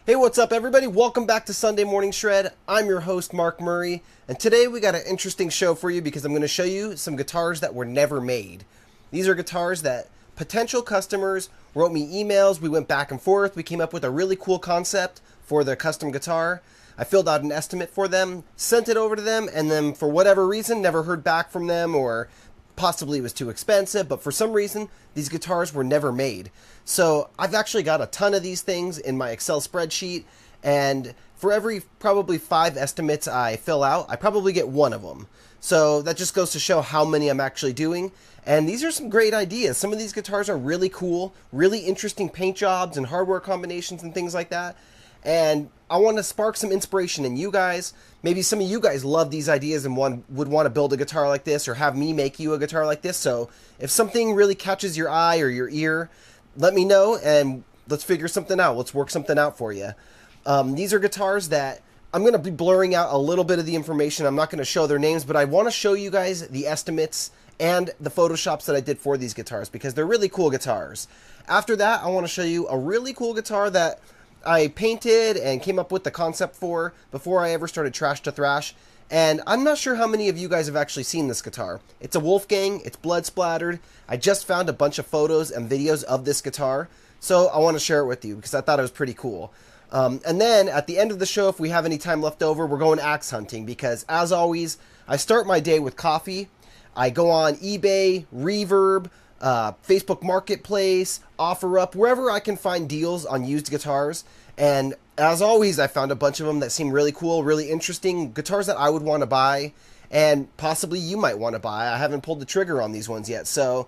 Hey, what's up, everybody? Welcome back to Sunday Morning Shred. I'm your host, Mark Murray, and today we got an interesting show for you because I'm going to show you some guitars that were never made. These are guitars that potential customers wrote me emails, we went back and forth, we came up with a really cool concept for the custom guitar. I filled out an estimate for them, sent it over to them, and then for whatever reason, never heard back from them, or possibly it was too expensive, but for some reason, these guitars were never made. So I've actually got a ton of these things in my Excel spreadsheet, and for every probably 5 estimates I fill out, I probably get one of them. So that just goes to show how many I'm actually doing. And these are some great ideas. Some of these guitars are really cool, really interesting paint jobs and hardware combinations and things like that. And I want to spark some inspiration in you guys. Maybe some of you guys love these ideas and would want to build a guitar like this or have me make you a guitar like this. So if something really catches your eye or your ear, let me know and let's figure something out. Let's work something out for you. These are guitars that I'm going to be blurring out a little bit of the information. I'm not going to show their names, but I want to show you guys the estimates and the Photoshops that I did for these guitars because they're really cool guitars. After that, I want to show you a really cool guitar that I painted and came up with the concept for before I ever started Trash to Thrash. And I'm not sure how many of you guys have actually seen this guitar. It's a Wolfgang, it's blood splattered. I just found a bunch of photos and videos of this guitar, so I want to share it with you because I thought it was pretty cool. And then at the end of the show, if we have any time left over, we're going axe hunting because, as always, I start my day with coffee. I go on eBay, Reverb, Facebook Marketplace, OfferUp, wherever I can find deals on used guitars. And as always, I found a bunch of them that seem really cool, really interesting, guitars that I would want to buy, and possibly you might want to buy. I haven't pulled the trigger on these ones yet. So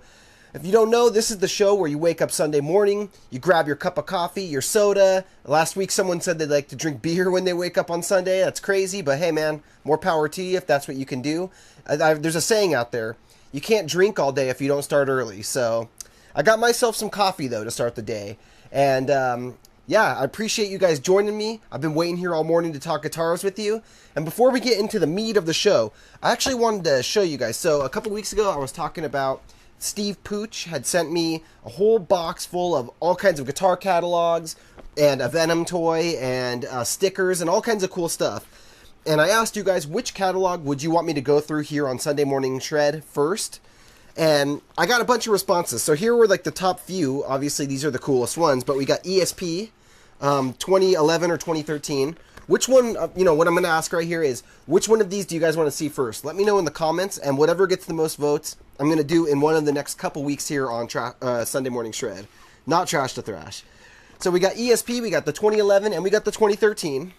if you don't know, this is the show where you wake up Sunday morning, you grab your cup of coffee, your soda. Last week someone said they'd like to drink beer when they wake up on Sunday. That's crazy, but hey man, more power to you if that's what you can do. There's a saying out there, you can't drink all day if you don't start early. So I got myself some coffee though to start the day. And yeah, I appreciate you guys joining me. I've been waiting here all morning to talk guitars with you. And before we get into the meat of the show, I actually wanted to show you guys. So a couple weeks ago, I was talking about Steve Pooch had sent me a whole box full of all kinds of guitar catalogs and a Venom toy and stickers and all kinds of cool stuff. And I asked you guys, which catalog would you want me to go through here on Sunday Morning Shred first? And I got a bunch of responses. So here were like the top few. Obviously, these are the coolest ones. But we got ESP, 2011 or 2013. Which one, what I'm going to ask right here is, which one of these do you guys want to see first? Let me know in the comments. And whatever gets the most votes, I'm going to do in one of the next couple weeks here on Sunday Morning Shred. Not Trash to Thrash. So we got ESP, we got the 2011, and we got the 2013.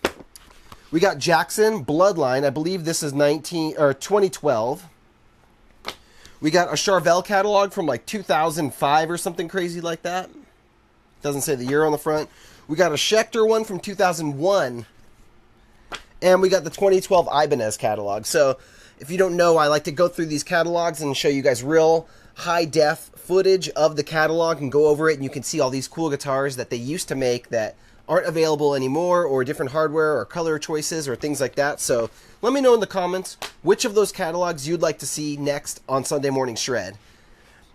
We got Jackson Bloodline. I believe this is 2012. We got a Charvel catalog from like 2005 or something crazy like that. Doesn't say the year on the front. We got a Schecter one from 2001. And we got the 2012 Ibanez catalog. So if you don't know, I like to go through these catalogs and show you guys real high-def footage of the catalog and go over it. And you can see all these cool guitars that they used to make that aren't available anymore, or different hardware or color choices or things like that. So let me know in the comments which of those catalogs you'd like to see next on Sunday Morning Shred.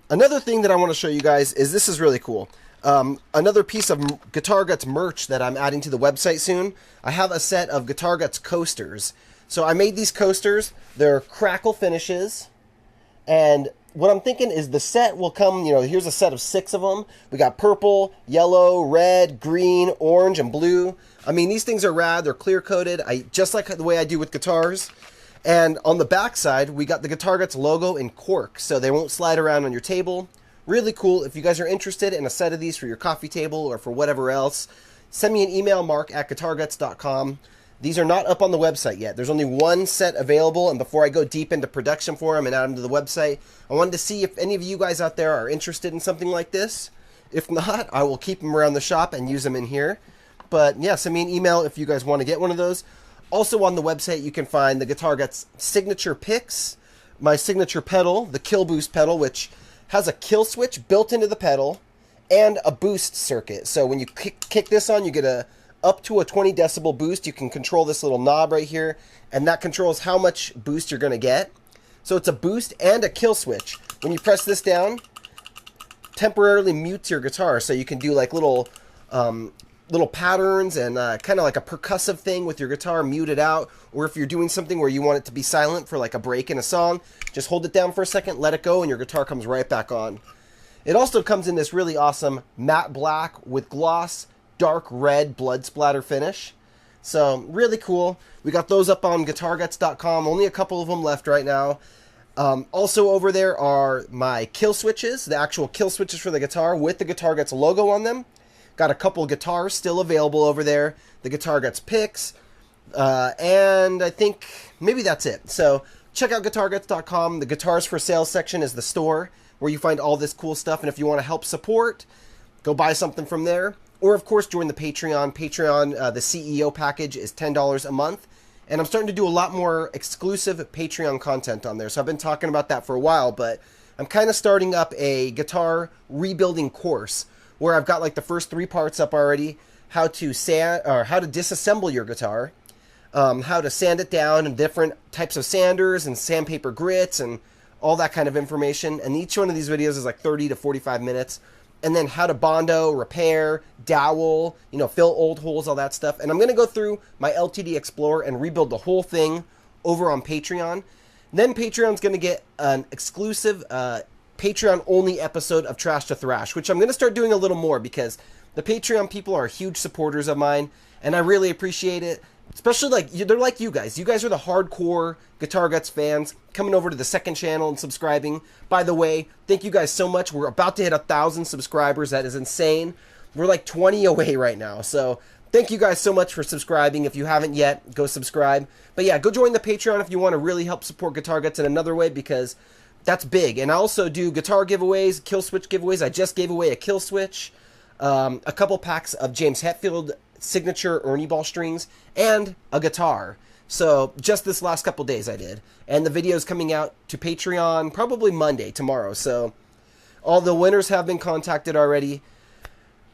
Another thing that I want to show you guys is this is really cool. Another piece of Guitar Guts merch that I'm adding to the website soon. I have a set of Guitar Guts coasters. So I made these coasters. They're crackle finishes. And what I'm thinking is the set will come, here's a set of 6 of them. We got purple, yellow, red, green, orange, and blue. I mean, these things are rad. They're clear coated, just like the way I do with guitars. And on the back side, we got the Guitar Guts logo in cork, so they won't slide around on your table. Really cool. If you guys are interested in a set of these for your coffee table or for whatever else, send me an email, mark@guitarguts.com. These are not up on the website yet. There's only one set available, and before I go deep into production for them and add them to the website, I wanted to see if any of you guys out there are interested in something like this. If not, I will keep them around the shop and use them in here. But yeah, send me an email if you guys want to get one of those. Also on the website, you can find the Guitar Guts signature picks, my signature pedal, the Kill Boost pedal, which has a kill switch built into the pedal, and a boost circuit. So when you kick this on, you get up to a 20 decibel boost. You can control this little knob right here, and that controls how much boost you're going to get. So it's a boost and a kill switch. When you press this down, temporarily mutes your guitar, so you can do like little little patterns and kind of like a percussive thing with your guitar muted out, or if you're doing something where you want it to be silent for like a break in a song, just hold it down for a second, let it go, and your guitar comes right back on. It also comes in this really awesome matte black with gloss, dark red blood splatter finish. So really cool. We got those up on guitarguts.com. Only a couple of them left right now. Also over there are my kill switches, the actual kill switches for the guitar with the Guitar Guts logo on them. Got a couple guitars still available over there. The Guitar Guts picks. And I think maybe that's it. So check out guitarguts.com. The guitars for sale section is the store where you find all this cool stuff. And if you want to help support, go buy something from there. Or, of course, join the Patreon. Patreon, the CEO package is $10 a month. And I'm starting to do a lot more exclusive Patreon content on there. So I've been talking about that for a while, but I'm kind of starting up a guitar rebuilding course where I've got like the first 3 parts up already. How to disassemble your guitar, how to sand it down, and different types of sanders and sandpaper grits and all that kind of information. And each one of these videos is like 30 to 45 minutes. And then how to Bondo, repair, dowel, fill old holes, all that stuff. And I'm going to go through my LTD Explorer and rebuild the whole thing over on Patreon. Then Patreon's going to get an exclusive Patreon-only episode of Trash to Thrash, which I'm going to start doing a little more because the Patreon people are huge supporters of mine, and I really appreciate it. Especially, they're like you guys. You guys are the hardcore Guitar Guts fans coming over to the second channel and subscribing. By the way, thank you guys so much. We're about to hit 1,000 subscribers. That is insane. We're like 20 away right now. So thank you guys so much for subscribing. If you haven't yet, go subscribe. But yeah, go join the Patreon if you want to really help support Guitar Guts in another way, because that's big. And I also do guitar giveaways, kill switch giveaways. I just gave away a kill switch, a couple packs of James Hetfield signature Ernie ball strings, and a guitar. So just this last couple days I did. And the video is coming out to Patreon probably Monday, tomorrow. So all the winners have been contacted already.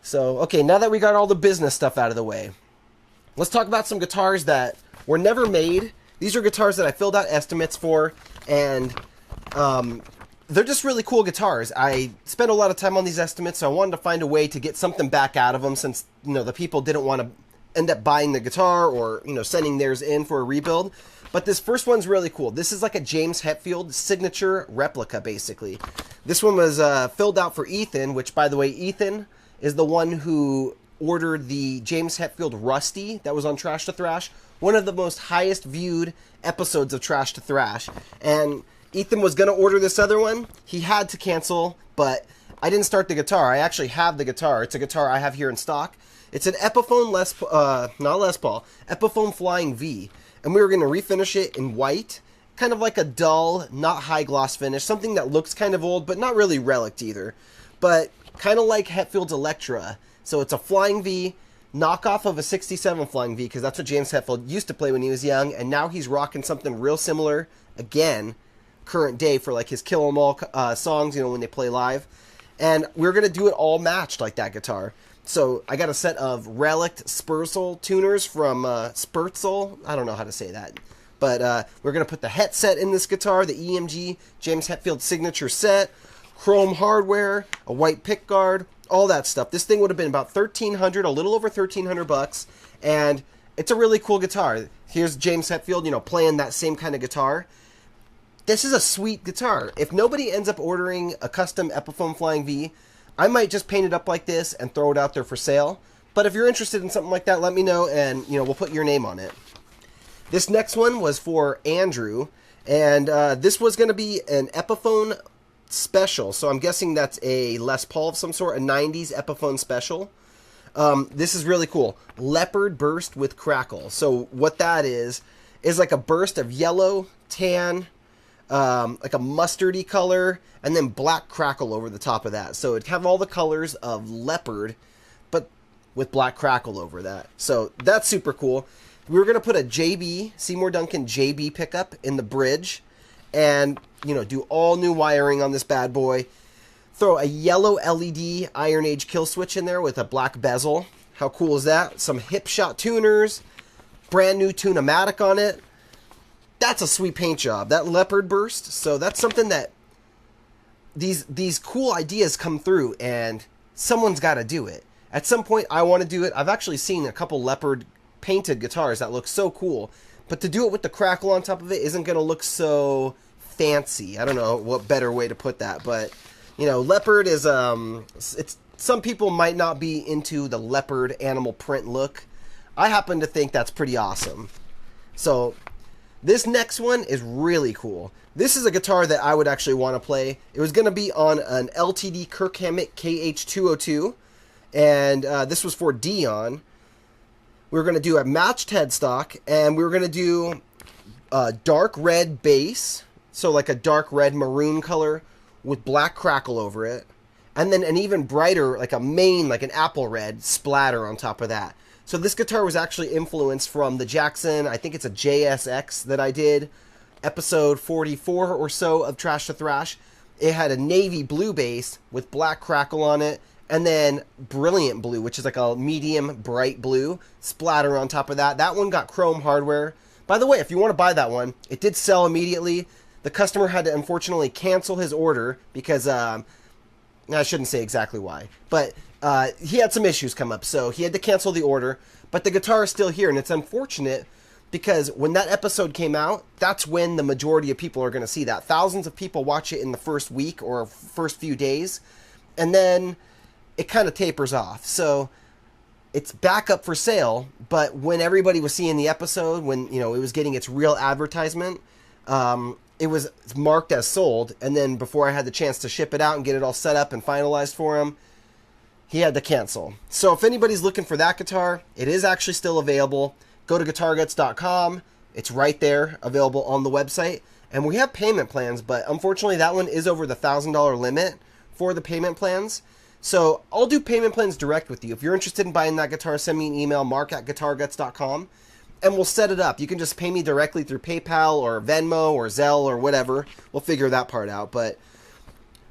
So, okay, now that we got all the business stuff out of the way, let's talk about some guitars that were never made. These are guitars that I filled out estimates for, and they're just really cool guitars. I spent a lot of time on these estimates, so I wanted to find a way to get something back out of them, since the people didn't want to end up buying the guitar or sending theirs in for a rebuild. But this first one's really cool. This is like a James Hetfield signature replica, basically. This one was filled out for Ethan, which, by the way, Ethan is the one who ordered the James Hetfield Rusty that was on Trash to Thrash, one of the most highest viewed episodes of Trash to Thrash. And Ethan was going to order this other one. He had to cancel, but I didn't start the guitar. I actually have the guitar. It's a guitar I have here in stock. It's an Epiphone Epiphone Flying V. And we were going to refinish it in white, kind of like a dull, not high gloss finish, something that looks kind of old, but not really relic either. But kind of like Hetfield's Electra. So it's a Flying V, knockoff of a 67 Flying V, because that's what James Hetfield used to play when he was young, and now he's rocking something real similar, again, current day, for like his Kill 'Em All songs, when they play live. And we're going to do it all matched like that guitar. So I got a set of Relic Spurzl tuners from Spurzl. I don't know how to say that. But we're going to put the Het set in this guitar, the EMG James Hetfield signature set, chrome hardware, a white pick guard, all that stuff. This thing would have been about $1,300, a little over $1,300, and it's a really cool guitar. Here's James Hetfield, playing that same kind of guitar. This is a sweet guitar. If nobody ends up ordering a custom Epiphone Flying V, I might just paint it up like this and throw it out there for sale. But if you're interested in something like that, let me know, and we'll put your name on it. This next one was for Andrew, and this was going to be an Epiphone Special. So I'm guessing that's a Les Paul of some sort, a 90s Epiphone Special. This is really cool. Leopard Burst with Crackle. So what that is like a burst of yellow, tan, like a mustardy color, and then black crackle over the top of that. So it'd have all the colors of leopard, but with black crackle over that. So that's super cool. We were going to put a JB, Seymour Duncan JB pickup in the bridge, and do all new wiring on this bad boy. Throw a yellow LED Iron Age kill switch in there with a black bezel. How cool is that? Some hip shot tuners, brand new Tune-O-Matic on it. That's a sweet paint job. That Leopard Burst. So that's something that these cool ideas come through, and someone's got to do it. At some point, I want to do it. I've actually seen a couple leopard painted guitars that look so cool, but to do it with the crackle on top of it isn't going to look so fancy. I don't know what better way to put that, but you know, leopard is it's, some people might not be into the leopard animal print look. I happen to think that's pretty awesome. So this next one is really cool. This is a guitar that I would actually want to play. It was going to be on an LTD KH 202, and this was for Dion. We were going to do a matched headstock, and we were going to do a dark red base, so like a dark red maroon color with black crackle over it, and then an even brighter, like a main, like an apple red splatter on top of that. So this guitar was actually influenced from the Jackson, I think it's a JSX that I did, episode 44 or so of Trash to Thrash. It had a navy blue bass with black crackle on it, and then brilliant blue, which is like a medium bright blue splatter on top of that. That one got chrome hardware. By the way, if you want to buy that one, it did sell immediately. The customer had to unfortunately cancel his order because, I shouldn't say exactly why, but he had some issues come up, so he had to cancel the order. But the guitar is still here, and it's unfortunate because when that episode came out, that's when the majority of people are going to see that. Thousands of people watch it in the first week or first few days, and then it kind of tapers off. So it's back up for sale, but when everybody was seeing the episode, when it was getting its real advertisement, it was marked as sold, and then before I had the chance to ship it out and get it all set up and finalized for him, he had to cancel. So if anybody's looking for that guitar, it is actually still available. Go to guitarguts.com. It's right there, available on the website. And we have payment plans, but unfortunately that one is over the $1,000 limit for the payment plans. So I'll do payment plans direct with you. If you're interested in buying that guitar, send me an email, mark@guitarguts.com. And we'll set it up. You can just pay me directly through PayPal or Venmo or Zelle or whatever. We'll figure that part out. But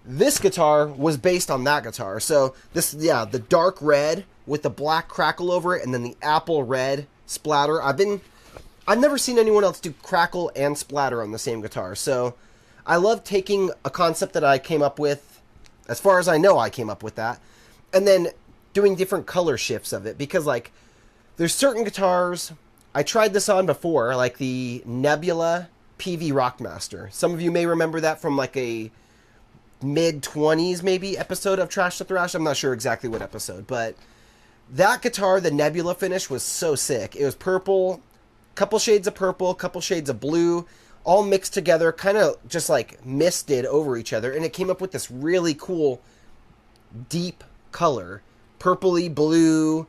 this guitar was based on that guitar. So this, yeah, the dark red with the black crackle over it, and then the apple red splatter. I've never seen anyone else do crackle and splatter on the same guitar. So I love taking a concept that I came up with, as far as I know I came up with that, and then doing different color shifts of it. Because like, there's certain guitars, I tried this on before, like the Nebula PV Rockmaster. Some of you may remember that from like a mid-20s maybe episode of Trash to Thrash. I'm not sure exactly what episode, but that guitar, the Nebula finish, was so sick. It was purple, couple shades of purple, couple shades of blue, all mixed together, kind of just like misted over each other, and it came up with this really cool deep color, purpley blue,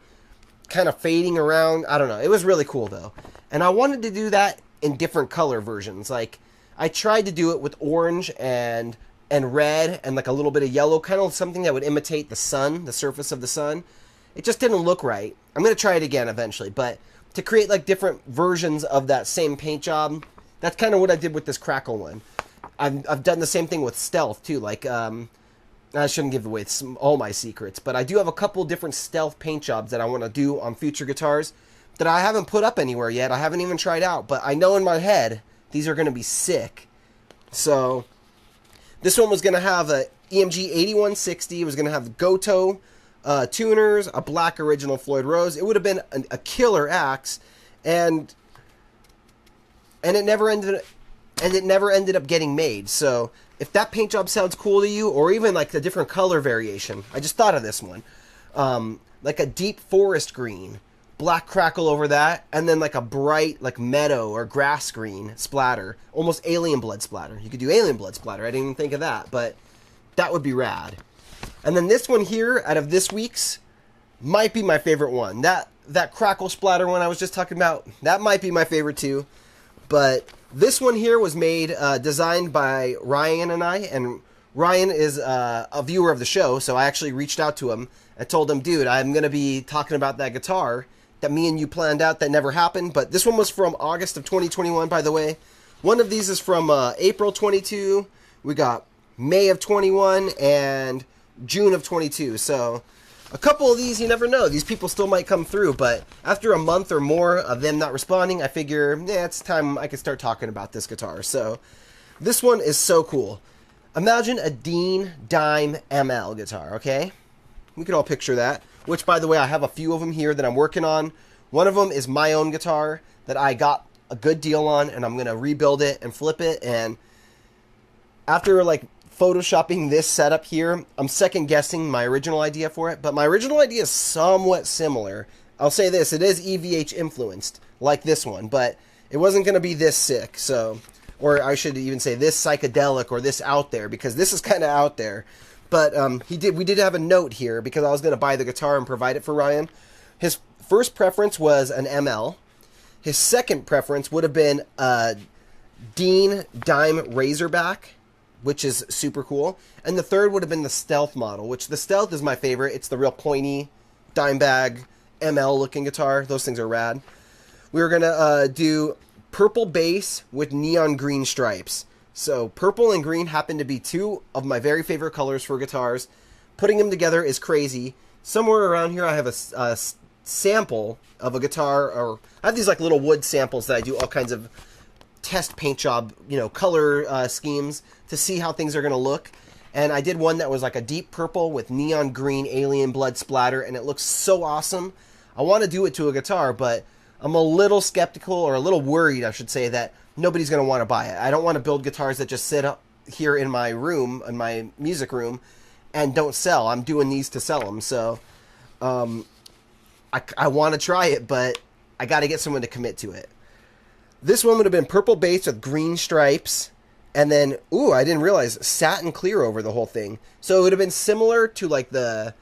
kind of fading around. I don't know. It was really cool though. And I wanted to do that in different color versions. Like I tried to do it with orange and red and like a little bit of yellow, kind of something that would imitate the sun, the surface of the sun. It just didn't look right. I'm going to try it again eventually, but to create like different versions of that same paint job, that's kind of what I did with this crackle one. I've done the same thing with Stealth too. Like, I shouldn't give away all my secrets, but I do have a couple different Stealth paint jobs that I want to do on future guitars that I haven't put up anywhere yet. I haven't even tried out, but I know in my head these are going to be sick. So this one was going to have a EMG 8160. It was going to have the Goto tuners, a black original Floyd Rose. It would have been a killer axe, and it never ended up getting made. So if that paint job sounds cool to you, or even like the different color variation, I just thought of this one, like a deep forest green, black crackle over that, and then like a bright like meadow or grass green splatter, almost alien blood splatter. You could do alien blood splatter. I didn't even think of that, but that would be rad. And then this one here, out of this week's, might be my favorite one. That crackle splatter one I was just talking about, that might be my favorite too. But this one here was made, designed by Ryan and I, and Ryan is a viewer of the show, so I actually reached out to him and told him, dude, I'm going to be talking about that guitar that me and you planned out that never happened. But this one was from August of 2021, by the way. One of these is from April 22. We got May of 21 and June of 22. So a couple of these, you never know. These people still might come through, but after a month or more of them not responding, I figure, yeah, it's time I can start talking about this guitar. So this one is so cool. Imagine a Dean Dime ML guitar, okay? We could all picture that. which, by the way, I have a few of them here that I'm working on. One of them is my own guitar that I got a good deal on, and I'm going to rebuild it and flip it. And after, like, photoshopping this setup here, I'm second guessing my original idea for it, but my original idea is somewhat similar. I'll say this, it is EVH influenced, like this one, but it wasn't going to be this sick, so, or I should even say this psychedelic or this out there, because this is kind of out there. But we did have a note here, because I was going to buy the guitar and provide it for Ryan. His first preference was an ML. His second preference would have been a Dean Dime Razorback, which is super cool. And the third would have been the Stealth model, which the Stealth is my favorite. It's the real pointy dime bag ML looking guitar. Those things are rad. We were going to do purple bass with neon green stripes. So purple and green happen to be two of my very favorite colors for guitars. Putting them together is crazy. Somewhere around here I have a sample of a guitar, or I have these like little wood samples that I do all kinds of test paint job, color schemes to see how things are going to look. And I did one that was like a deep purple with neon green alien blood splatter, and it looks so awesome. I want to do it to a guitar, but I'm a little skeptical, or a little worried, I should say, that nobody's going to want to buy it. I don't want to build guitars that just sit up here in my room, in my music room, and don't sell. I'm doing these to sell them, so I want to try it, but I got to get someone to commit to it. This one would have been purple bass with green stripes, and then, ooh, I didn't realize, satin clear over the whole thing. So it would have been similar to like the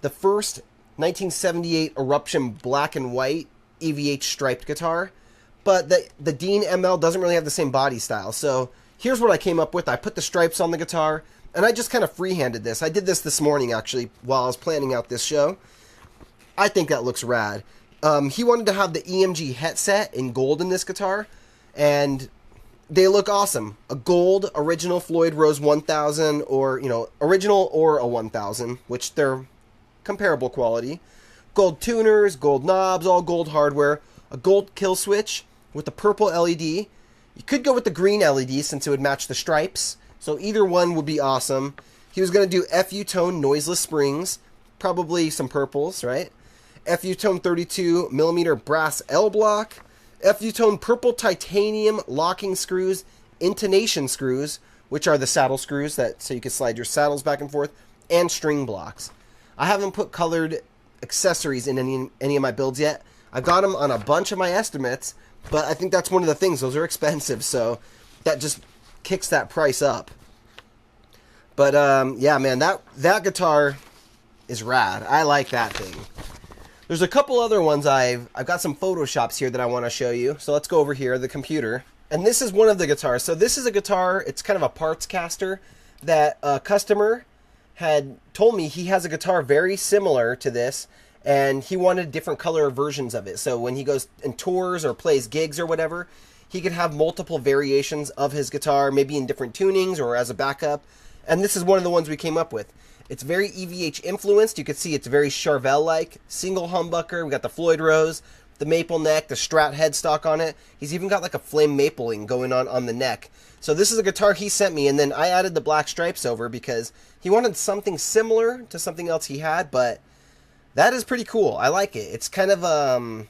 first 1978 Eruption black and white EVH striped guitar, but the Dean ML doesn't really have the same body style. So here's what I came up with. I put the stripes on the guitar, and I just kind of freehanded this. I did this morning, actually, while I was planning out this show. I think that looks rad. He wanted to have the EMG headset in gold in this guitar, and they look awesome. A gold original Floyd Rose 1000, or, original or a 1000, which they're comparable quality. Gold tuners, gold knobs, all gold hardware. A gold kill switch with the purple LED. You could go with the green LED since it would match the stripes, so either one would be awesome. He was going to do FU tone noiseless springs, probably some purples, right? FU tone 32 millimeter brass L block, FU tone purple titanium locking screws, intonation screws, which are the saddle screws so you can slide your saddles back and forth, and string blocks. I haven't put colored accessories in any of my builds yet. I got them on a bunch of my estimates, but I think that's one of the things. Those are expensive, so that just kicks that price up. But yeah, man, that guitar is rad. I like that thing. There's a couple other ones I've got some photoshops here that I want to show you. So let's go over here, the computer. And this is one of the guitars. So this is a guitar, it's kind of a parts caster that a customer had told me he has a guitar very similar to this, and he wanted different color versions of it. So when he goes and tours or plays gigs or whatever, he could have multiple variations of his guitar, maybe in different tunings or as a backup. And this is one of the ones we came up with. It's very EVH influenced. You can see it's very Charvel-like. Single humbucker. We got the Floyd Rose, the maple neck, the Strat headstock on it. He's even got like a flame mapling going on the neck. So this is a guitar he sent me, and then I added the black stripes over because he wanted something similar to something else he had, but that is pretty cool. I like it. It's kind of,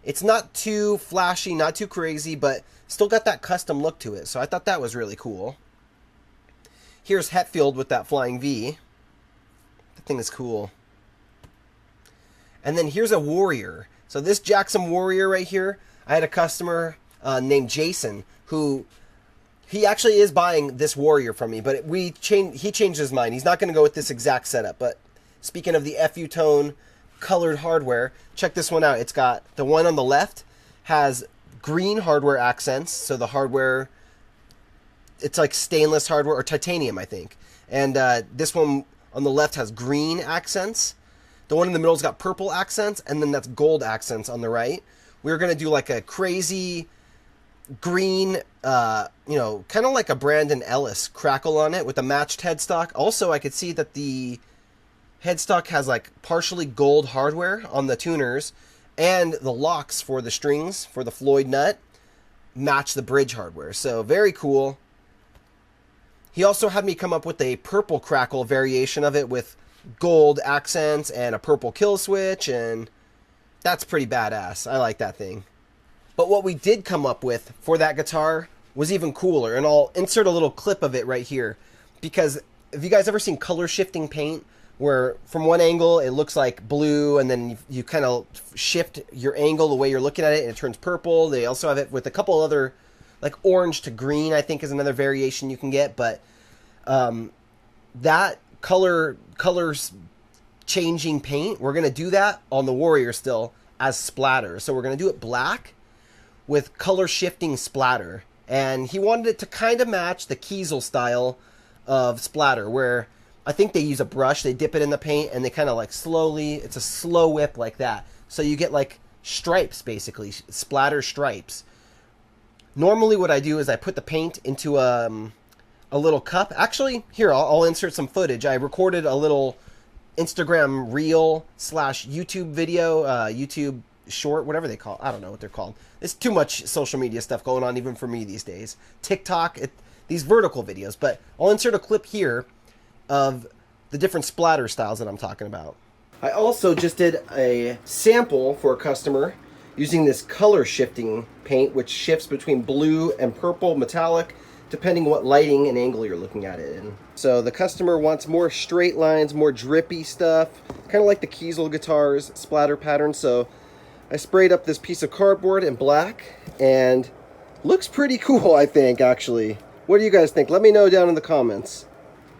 it's not too flashy, not too crazy, but still got that custom look to it. So I thought that was really cool. Here's Hetfield with that flying V. That thing is cool. And then here's a Warrior. So this Jackson Warrior right here, I had a customer named Jason who, he actually is buying this Warrior from me, but he changed his mind. He's not going to go with this exact setup. But speaking of the FU tone colored hardware, check this one out. It's got the one on the left has green hardware accents. So the hardware, it's like stainless hardware or titanium, I think. And this one on the left has green accents. The one in the middle's got purple accents, and then that's gold accents on the right. We're going to do like a crazy green, kind of like a Brandon Ellis crackle on it with a matched headstock. Also, I could see that the headstock has like partially gold hardware on the tuners, and the locks for the strings for the Floyd nut match the bridge hardware. So very cool. He also had me come up with a purple crackle variation of it with gold accents and a purple kill switch, and that's pretty badass. I like that thing. But what we did come up with for that guitar was even cooler, and I'll insert a little clip of it right here, because have you guys ever seen color shifting paint where from one angle it looks like blue, and then you kind of shift your angle the way you're looking at it and it turns purple? They also have it with a couple other, like orange to green, I think is another variation you can get. But that colors changing paint, we're going to do that on the Warrior still as splatter. So we're going to do it black with color shifting splatter. And he wanted it to kind of match the Kiesel style of splatter, where I think they use a brush, they dip it in the paint, and they kind of like slowly, it's a slow whip like that. So you get like stripes, basically, splatter stripes. Normally what I do is I put the paint into a little cup. Actually, here, I'll insert some footage. I recorded a little Instagram reel / YouTube video, YouTube short, whatever they call it. I don't know what they're called. There's too much social media stuff going on even for me these days. TikTok, these vertical videos. But I'll insert a clip here of the different splatter styles that I'm talking about. I also just did a sample for a customer using this color shifting paint, which shifts between blue and purple metallic depending what lighting and angle you're looking at it in. So the customer wants more straight lines, more drippy stuff, kind of like the Kiesel guitars splatter pattern. So I sprayed up this piece of cardboard in black, and looks pretty cool, I think, actually. What do you guys think? Let me know down in the comments.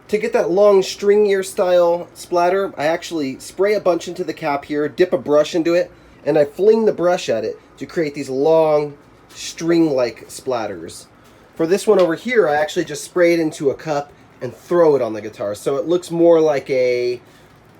To get that long stringier style splatter, I actually spray a bunch into the cap here, dip a brush into it, and I fling the brush at it to create these long string-like splatters. For this one over here, I actually just spray it into a cup and throw it on the guitar, so it looks more like a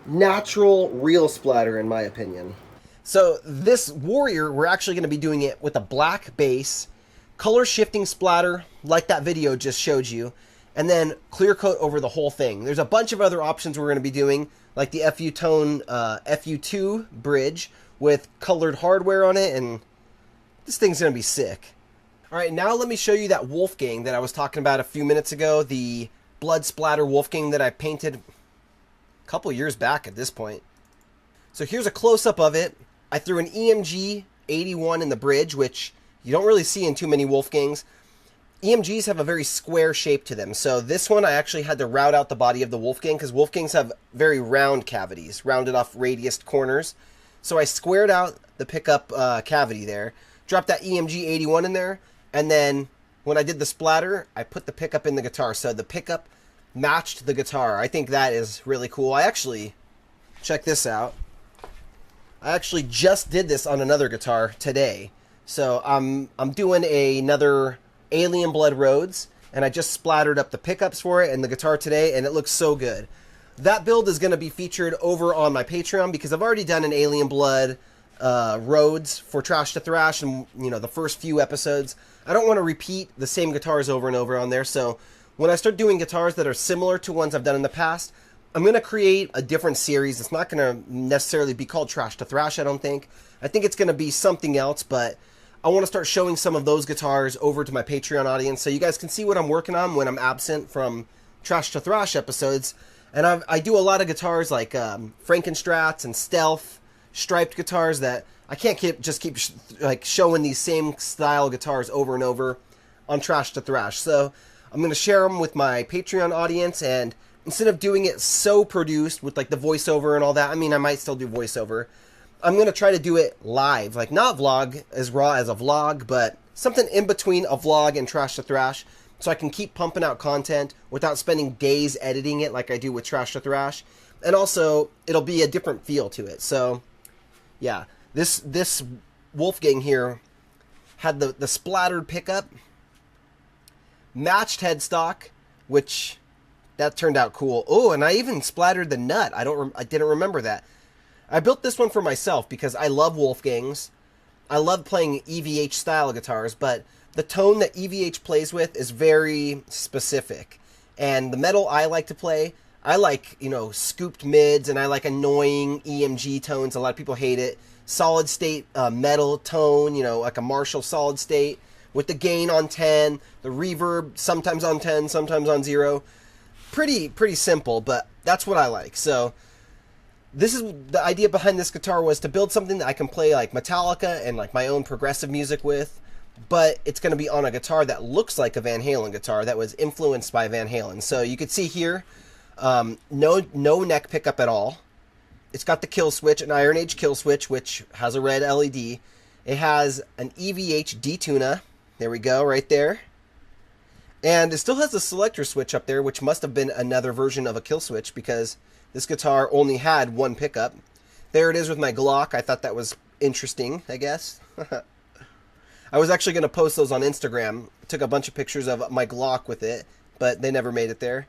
natural, real splatter in my opinion. So this Warrior, we're actually going to be doing it with a black base, color shifting splatter like that video just showed you, and then clear coat over the whole thing. There's a bunch of other options we're going to be doing, like the FU Tone FU2 bridge with colored hardware on it, and this thing's going to be sick. All right, now let me show you that Wolfgang that I was talking about a few minutes ago, the blood splatter Wolfgang that I painted a couple years back at this point. So here's a close-up of it. I threw an EMG 81 in the bridge, which you don't really see in too many Wolfgangs. EMGs have a very square shape to them. So this one I actually had to route out the body of the Wolfgang because Wolfgangs have very round cavities, rounded off radiused corners. So I squared out the pickup cavity there, dropped that EMG 81 in there, and then when I did the splatter, I put the pickup in the guitar. So the pickup matched the guitar. I think that is really cool. I actually, check this out. I actually just did this on another guitar today. So I'm doing another Alien Blood Rhodes, and I just splattered up the pickups for it and the guitar today, and it looks so good. That build is going to be featured over on my Patreon because I've already done an Alien Blood Rhodes for Trash to Thrash, and you know, the first few episodes. I don't want to repeat the same guitars over and over on there, so when I start doing guitars that are similar to ones I've done in the past, I'm going to create a different series. It's not going to necessarily be called Trash to Thrash, I don't think. I think it's going to be something else, but I want to start showing some of those guitars over to my Patreon audience so you guys can see what I'm working on when I'm absent from Trash to Thrash episodes. And I do a lot of guitars like Frankenstrats and Stealth, striped guitars that I can't keep like showing these same style guitars over and over on Trash to Thrash. So I'm going to share them with my Patreon audience, and instead of doing it so produced with like the voiceover and all that, I mean, I might still do voiceover. I'm going to try to do it live, like not vlog as raw as a vlog, but something in between a vlog and Trash to Thrash, so I can keep pumping out content without spending days editing it like I do with Trash to Thrash. And also, it'll be a different feel to it. So, yeah, this Wolfgang here had the splattered pickup, matched headstock, which that turned out cool. Oh, and I even splattered the nut. I didn't remember that. I built this one for myself because I love Wolfgangs. I love playing EVH style guitars, but the tone that EVH plays with is very specific. And the metal I like to play, I like, you know, scooped mids, and I like annoying EMG tones. A lot of people hate it. Solid state metal tone, you know, like a Marshall solid state with the gain on 10, the reverb sometimes on 10, sometimes on 0. Pretty simple, but that's what I like. So This is the idea behind this guitar, was to build something that I can play like Metallica and like my own progressive music with, but it's going to be on a guitar that looks like a Van Halen guitar that was influenced by Van Halen. So you can see here, no neck pickup at all. It's got the kill switch, an Iron Age kill switch, which has a red LED. It has an EVH detuna. There we go, right there. And it still has a selector switch up there, which must have been another version of a kill switch, because this guitar only had one pickup. There it is with my Glock. I thought that was interesting, I guess. I was actually going to post those on Instagram. Took a bunch of pictures of my Glock with it, but they never made it there.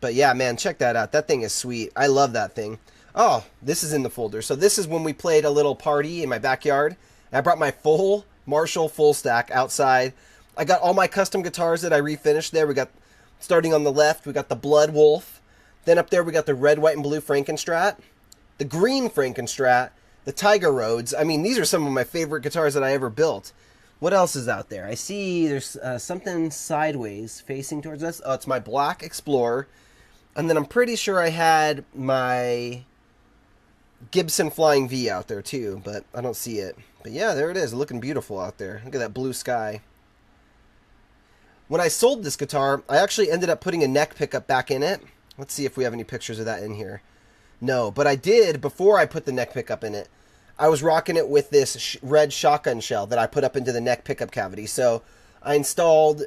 But yeah, man, check that out. That thing is sweet. I love that thing. Oh, this is in the folder. So this is when we played a little party in my backyard. I brought my full Marshall full stack outside. I got all my custom guitars that I refinished there. We got, starting on the left, we got the Blood Wolf. Then up there we got the red, white, and blue Frankenstrat, the green Frankenstrat, the Tiger Rhodes. I mean, these are some of my favorite guitars that I ever built. What else is out there? I see there's something sideways facing towards us. Oh, it's my Black Explorer. And then I'm pretty sure I had my Gibson Flying V out there too, but I don't see it. But yeah, there it is, looking beautiful out there. Look at that blue sky. When I sold this guitar, I actually ended up putting a neck pickup back in it. Let's see if we have any pictures of that in here. No, but I did, before I put the neck pickup in it, I was rocking it with this red shotgun shell that I put up into the neck pickup cavity. So I installed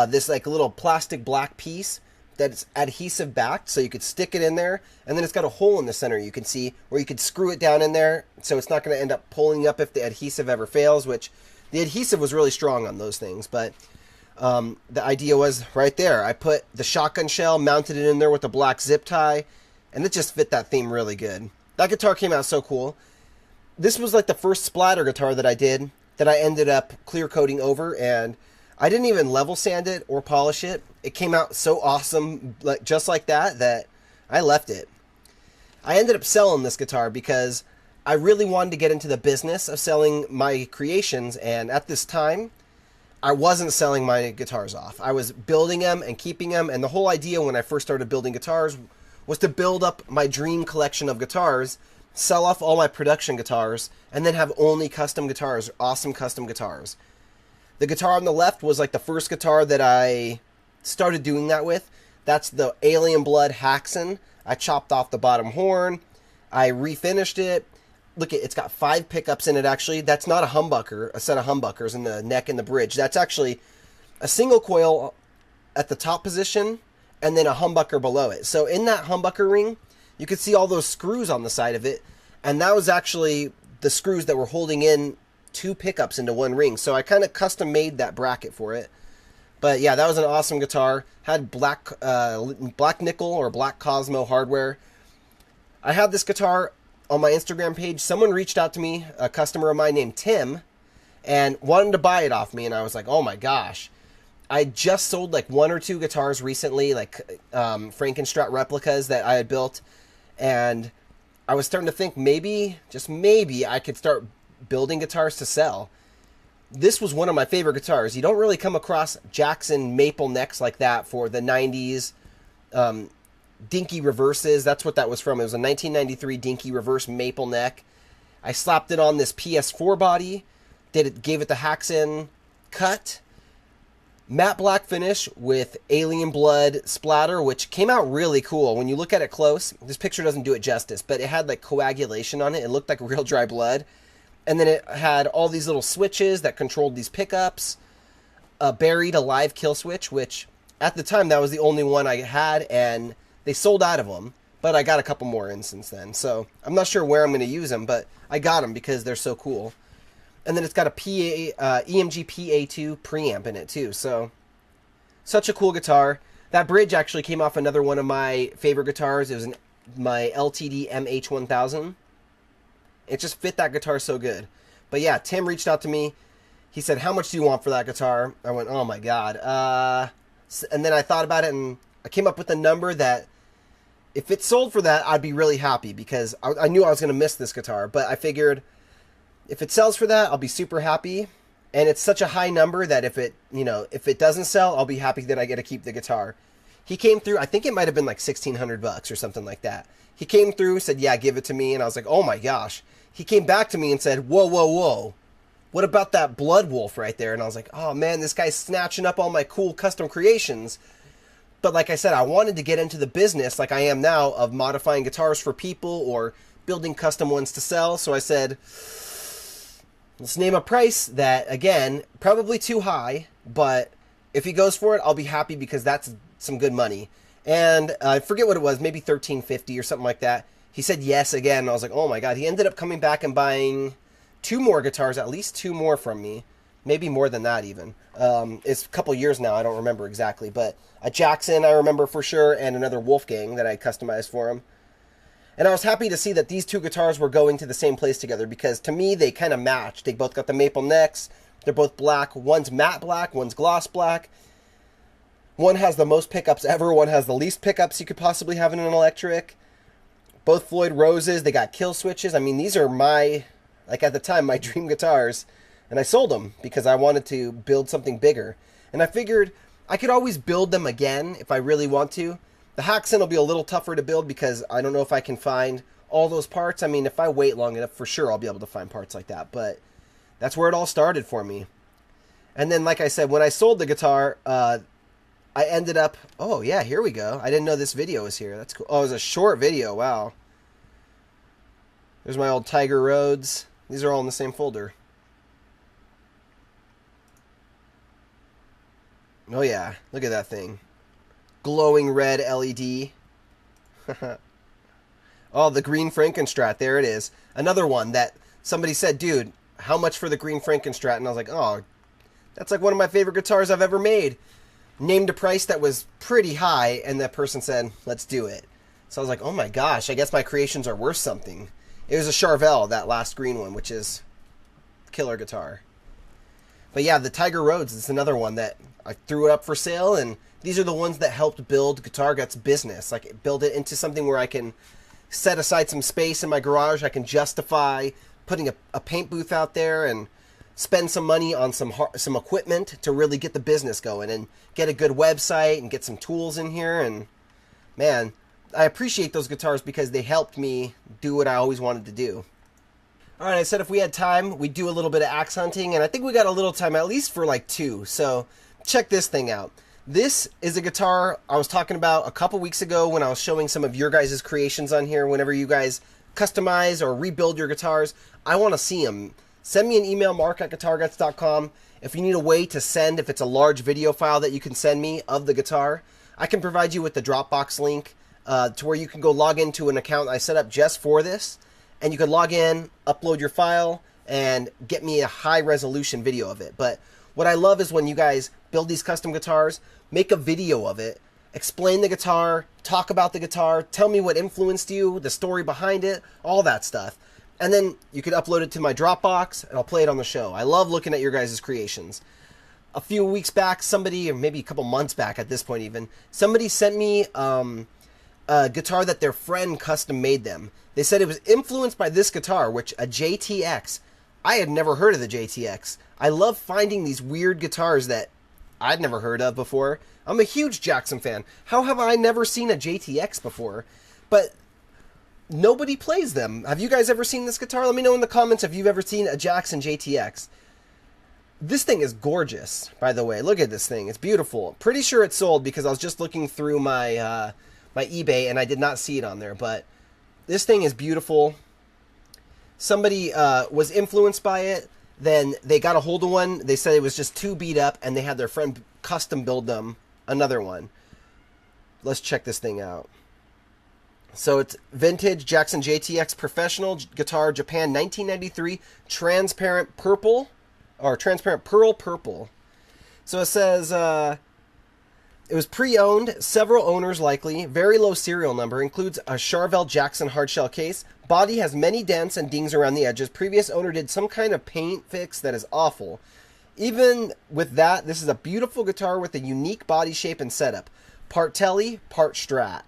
this like little plastic black piece that's adhesive backed, so you could stick it in there, and then it's got a hole in the center you can see where you could screw it down in there, so it's not going to end up pulling up if the adhesive ever fails, which the adhesive was really strong on those things. But the idea was right there. I put the shotgun shell, mounted it in there with a black zip tie, and it just fit that theme really good. That guitar came out so cool. This was like the first splatter guitar that I did that I ended up clear coating over, and I didn't even level sand it or polish it. It came out so awesome, like just like that, that I left it. I ended up selling this guitar because I really wanted to get into the business of selling my creations, and at this time, I wasn't selling my guitars off. I was building them and keeping them, and the whole idea when I first started building guitars was to build up my dream collection of guitars, sell off all my production guitars, and then have only custom guitars, awesome custom guitars. The guitar on the left was like the first guitar that I started doing that with. That's the Alien Blood Haxon. I chopped off the bottom horn. I refinished it. Look, it's got 5 pickups in it, actually. That's not a humbucker, a set of humbuckers in the neck and the bridge. That's actually a single coil at the top position and then a humbucker below it. So in that humbucker ring, you could see all those screws on the side of it, and that was actually the screws that were holding in 2 pickups into one ring. So I kind of custom made that bracket for it. But yeah, that was an awesome guitar. Had black nickel or black Cosmo hardware. I had this guitar on my Instagram page. Someone reached out to me, a customer of mine named Tim, and wanted to buy it off me, and I was like, oh my gosh. I just sold like 1 or 2 guitars recently, like Frankenstrat replicas that I had built, and I was starting to think maybe, just maybe, I could start building guitars to sell. This was one of my favorite guitars. You don't really come across Jackson maple necks like that for the 90s. Dinky reverses, that's what that was from. It was a 1993 Dinky reverse maple neck. I slapped it on this PS4 body, gave it the Haxon cut, matte black finish with Alien Blood splatter, which came out really cool. When you look at it close, this picture doesn't do it justice, but it had like coagulation on it. It looked like real dry blood. And then it had all these little switches that controlled these pickups, a buried alive kill switch, which at the time that was the only one I had, and they sold out of them, but I got a couple more in since then. So I'm not sure where I'm going to use them, but I got them because they're so cool. And then it's got a EMG PA2 preamp in it too. So such a cool guitar. That bridge actually came off another one of my favorite guitars. It was my LTD KH. It just fit that guitar so good. But yeah, Tim reached out to me. He said, how much do you want for that guitar? I went, oh my God. And then I thought about it, and I came up with a number that if it sold for that, I'd be really happy, because I knew I was going to miss this guitar. But I figured if it sells for that, I'll be super happy. And it's such a high number that if it doesn't sell, I'll be happy that I get to keep the guitar. He came through, I think it might have been like $1,600 or something like that. He came through, said, yeah, give it to me. And I was like, oh my gosh. He came back to me and said, whoa, whoa, whoa. What about that blood wolf right there? And I was like, oh man, this guy's snatching up all my cool custom creations. But like I said, I wanted to get into the business like I am now of modifying guitars for people or building custom ones to sell. So I said, let's name a price that, again, probably too high, but if he goes for it, I'll be happy because that's some good money. And I forget what it was, maybe $1,350 or something like that. He said yes again, and I was like, oh my god. He ended up coming back and buying 2 more guitars, at least 2 more from me. Maybe more than that even. It's a couple years now, I don't remember exactly. But a Jackson, I remember for sure, and another Wolfgang that I customized for him. And I was happy to see that these 2 guitars were going to the same place together because to me, they kind of match. They both got the maple necks. They're both black. One's matte black, one's gloss black. One has the most pickups ever. One has the least pickups you could possibly have in an electric. Both Floyd Roses. They got kill switches. I mean, these are my, like at the time, my dream guitars. And I sold them because I wanted to build something bigger. And I figured I could always build them again if I really want to. The Haxon will be a little tougher to build because I don't know if I can find all those parts. I mean, if I wait long enough, for sure I'll be able to find parts like that. But that's where it all started for me. And then, like I said, when I sold the guitar, I ended up... Oh, yeah, here we go. I didn't know this video was here. That's cool. Oh, it was a short video. Wow. There's my old Tiger Rhodes. These are all in the same folder. Oh, yeah. Look at that thing. Glowing red LED. Oh, the green Frankenstrat. There it is. Another one that somebody said, dude, how much for the green Frankenstrat? And I was like, oh, that's like one of my favorite guitars I've ever made. Named a price that was pretty high, and that person said, let's do it. So I was like, oh my gosh, I guess my creations are worth something. It was a Charvel, that last green one, which is killer guitar. But yeah, the Tiger Rhodes is another one that I threw it up for sale, and these are the ones that helped build Guitar Guts business. Like, build it into something where I can set aside some space in my garage. I can justify putting a paint booth out there and spend some money on some equipment to really get the business going and get a good website and get some tools in here. And man, I appreciate those guitars because they helped me do what I always wanted to do. All right, I said if we had time, we'd do a little bit of axe hunting, and I think we got a little time, at least for like 2. So check this thing out. This is a guitar I was talking about a couple weeks ago when I was showing some of your guys' creations on here. Whenever you guys customize or rebuild your guitars, I want to see them. Send me an email, mark@guitarguts.com. If you need a way to send, if it's a large video file that you can send me of the guitar, I can provide you with the Dropbox link to where you can go log into an account I set up just for this. And you can log in, upload your file, and get me a high-resolution video of it. But what I love is when you guys build these custom guitars, make a video of it, explain the guitar, talk about the guitar, tell me what influenced you, the story behind it, all that stuff. And then you could upload it to my Dropbox, and I'll play it on the show. I love looking at your guys' creations. A few weeks back, somebody, or maybe a couple months back at this point even, somebody sent me a guitar that their friend custom made them. They said it was influenced by this guitar, which a JTX. I had never heard of the JTX. I love finding these weird guitars that I'd never heard of before. I'm a huge Jackson fan. How have I never seen a JTX before? But nobody plays them. Have you guys ever seen this guitar? Let me know in the comments if you've ever seen a Jackson JTX. This thing is gorgeous, by the way. Look at this thing. It's beautiful. Pretty sure it's sold because I was just looking through my my eBay and I did not see it on there. But this thing is beautiful. Somebody was influenced by it. Then they got a hold of one. They said it was just too beat up, and they had their friend custom build them another one. Let's check this thing out. So it's vintage Jackson JTX Professional Guitar, Japan, 1993, transparent purple, or transparent pearl purple. So it says it was pre-owned, several owners likely, very low serial number, includes a Charvel Jackson hardshell case. Body has many dents and dings around the edges. Previous owner did some kind of paint fix that is awful. Even with that, this is a beautiful guitar with a unique body shape and setup. Part Telly, part Strat.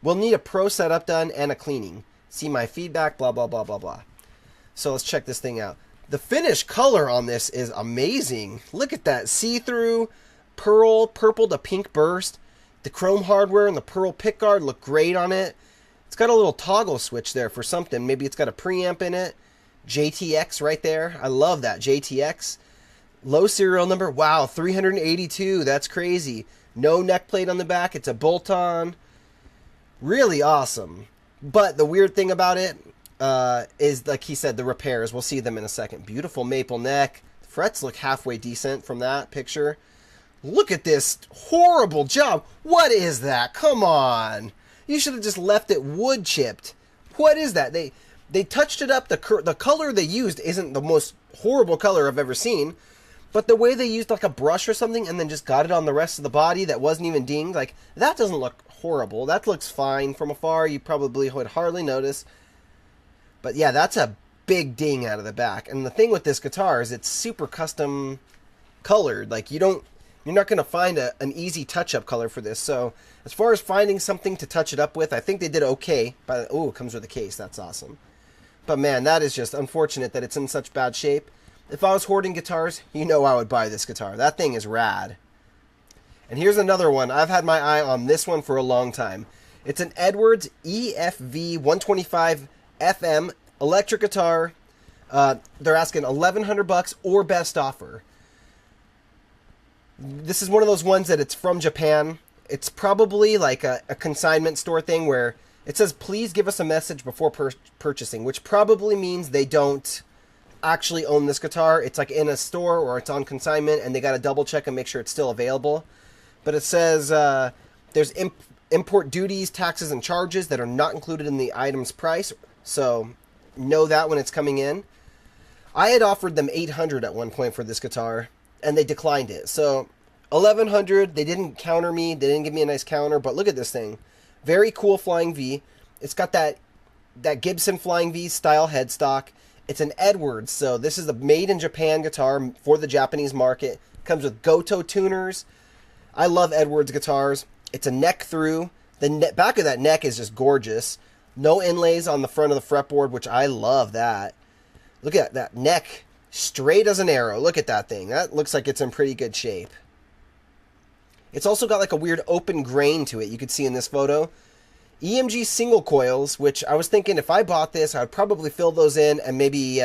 We'll need a pro setup done and a cleaning. See my feedback, blah, blah, blah, blah, blah. So let's check this thing out. The finish color on this is amazing. Look at that see-through pearl, purple to pink burst. The chrome hardware and the pearl pickguard look great on it. It's got a little toggle switch there for something. Maybe it's got a preamp in it. JTX right there. I love that, JTX. Low serial number. Wow, 382. That's crazy. No neck plate on the back. It's a bolt-on. Really awesome. But the weird thing about it is, like he said, the repairs. We'll see them in a second. Beautiful maple neck. The frets look halfway decent from that picture. Look at this horrible job. What is that? Come on. You should have just left it wood chipped. What is that? They touched it up. The color they used isn't the most horrible color I've ever seen. But the way they used like a brush or something and then just got it on the rest of the body that wasn't even dinged, like, that doesn't look horrible. That looks fine from afar. You probably would hardly notice. But yeah, that's a big ding out of the back. And the thing with this guitar is it's super custom colored. Like, you're not going to find an easy touch-up color for this. So as far as finding something to touch it up with, I think they did okay. Oh, it comes with a case. That's awesome. But man, that is just unfortunate that it's in such bad shape. If I was hoarding guitars, you know I would buy this guitar. That thing is rad. And here's another one. I've had my eye on this one for a long time. It's an Edwards EFV 125 FM electric guitar. They're asking $1,100 or best offer. This is one of those ones that it's from Japan. It's probably like a consignment store thing where it says, please give us a message before purchasing, which probably means they don't actually own this guitar. It's like in a store or it's on consignment and they got to double check and make sure it's still available. But it says there's import duties, taxes, and charges that are not included in the item's price. So know that when it's coming in. I had offered them $800 at one point for this guitar and they declined it. So $1,100, they didn't counter me. They didn't give me a nice counter, but look at this thing. Very cool Flying V. It's got that Gibson Flying V style headstock. It's an Edwards, so this is a made in Japan guitar for the Japanese market. Comes with Goto tuners. I love Edwards guitars. It's a neck through. The back of that neck is just gorgeous. No inlays on the front of the fretboard, which I love that. Look at that neck. Straight as an arrow. Look at that thing. That looks like it's in pretty good shape. It's also got like a weird open grain to it. You could see in this photo. EMG single coils, which I was thinking if I bought this, I would probably fill those in and maybe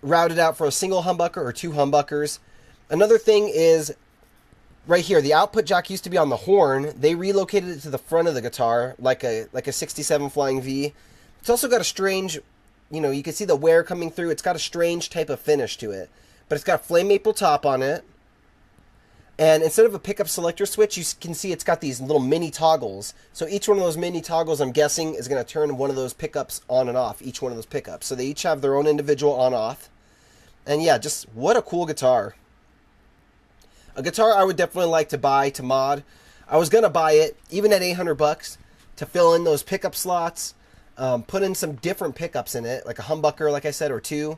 route it out for a single humbucker or two humbuckers. Another thing is right here, the output jack used to be on the horn. They relocated it to the front of the guitar, like a 67 Flying V. It's also got a strange, you can see the wear coming through. It's got a strange type of finish to it. But it's got a flame maple top on it. And instead of a pickup selector switch, you can see it's got these little mini toggles. So each one of those mini toggles, I'm guessing, is going to turn one of those pickups on and off, each one of those pickups. So they each have their own individual on-off. And yeah, just what a cool guitar. A guitar I would definitely like to buy to mod. I was going to buy it, even at $800, to fill in those pickup slots, put in some different pickups in it, like a humbucker, like I said, or two,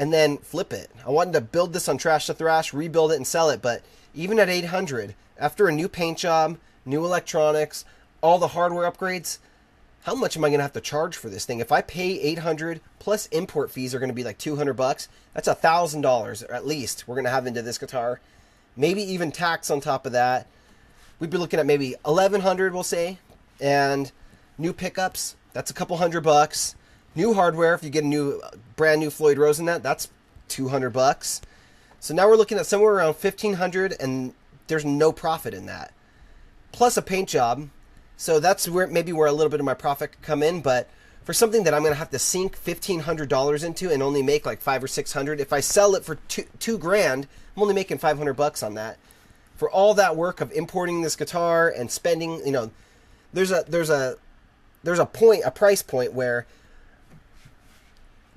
and then flip it. I wanted to build this on Trash to Thrash, rebuild it, and sell it, but even at $800, after a new paint job, new electronics, all the hardware upgrades, how much am I going to have to charge for this thing? If I pay $800 plus import fees are going to be like $200, that's $1,000 at least we're going to have into this guitar. Maybe even tax on top of that. We'd be looking at maybe $1,100, we'll say, and new pickups. That's a couple $100. New hardware, if you get a brand new Floyd Rose in that, that's $200. So now we're looking at somewhere around $1,500, and there's no profit in that. Plus a paint job. So that's maybe where a little bit of my profit could come in, but for something that I'm going to have to sink $1,500 into and only make like $500 or $600, if I sell it for $2,000, I'm only making $500 on that. For all that work of importing this guitar and spending, there's a price point where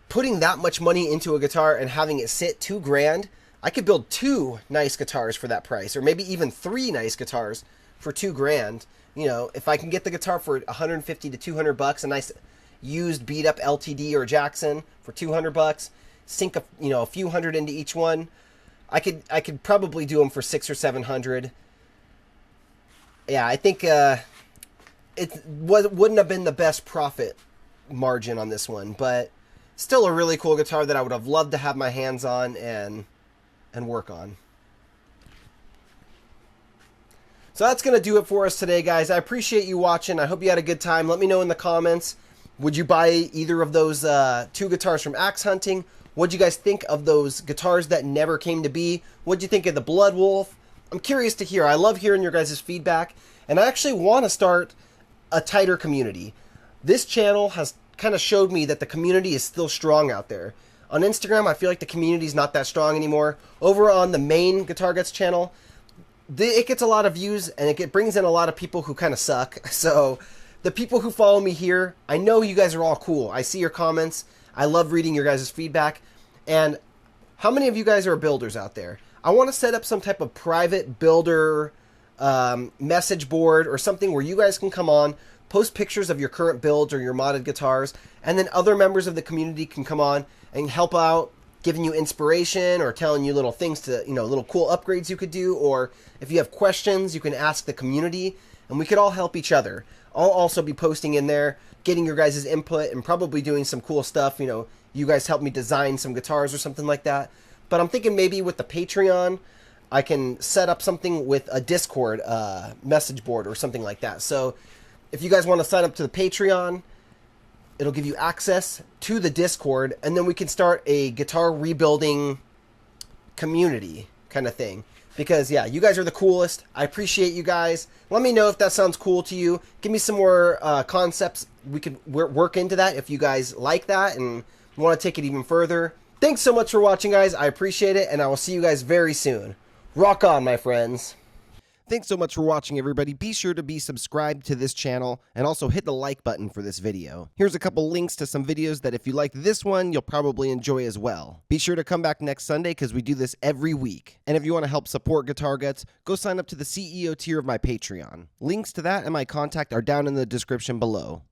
putting that much money into a guitar and having it sit $2,000, I could build 2 nice guitars for that price, or maybe even 3 nice guitars for $2,000. If I can get the guitar for $150 to $200, a nice used beat up LTD or Jackson for $200, sink a few hundred into each one, I could probably do them for $600 or $700. Yeah, I think it wouldn't have been the best profit margin on this one, but still a really cool guitar that I would have loved to have my hands on and work on. So that's going to do it for us today, guys. I appreciate you watching. I hope you had a good time. Let me know in the comments, would you buy either of those 2 guitars from Axe Hunting? What'd you guys think of those guitars that never came to be? What'd you think of the Blood Wolf? I'm curious to hear. I love hearing your guys' feedback, and I actually want to start a tighter community. This channel has kind of showed me that the community is still strong out there. On Instagram, I feel like the community is not that strong anymore. Over on the main Guitar Guts channel, it gets a lot of views, and it brings in a lot of people who kind of suck. So the people who follow me here, I know you guys are all cool. I see your comments. I love reading your guys' feedback. And how many of you guys are builders out there? I want to set up some type of private builder message board or something where you guys can come on, post pictures of your current builds or your modded guitars, and then other members of the community can come on and help out, giving you inspiration or telling you little things to, little cool upgrades you could do, or if you have questions, you can ask the community, and we could all help each other. I'll also be posting in there, getting your guys' input, and probably doing some cool stuff. You guys help me design some guitars or something like that. But I'm thinking maybe with the Patreon, I can set up something with a Discord message board or something like that. So if you guys want to sign up to the Patreon, it'll give you access to the Discord, and then we can start a guitar rebuilding community kind of thing. Because, yeah, you guys are the coolest. I appreciate you guys. Let me know if that sounds cool to you. Give me some more concepts. We could work into that if you guys like that and want to take it even further. Thanks so much for watching, guys. I appreciate it, and I will see you guys very soon. Rock on, my friends. Thanks so much for watching, everybody. Be sure to be subscribed to this channel and also hit the like button for this video. Here's a couple links to some videos that if you like this one, you'll probably enjoy as well. Be sure to come back next Sunday because we do this every week. And if you want to help support Guitar Guts, go sign up to the CEO tier of my Patreon. Links to that and my contact are down in the description below.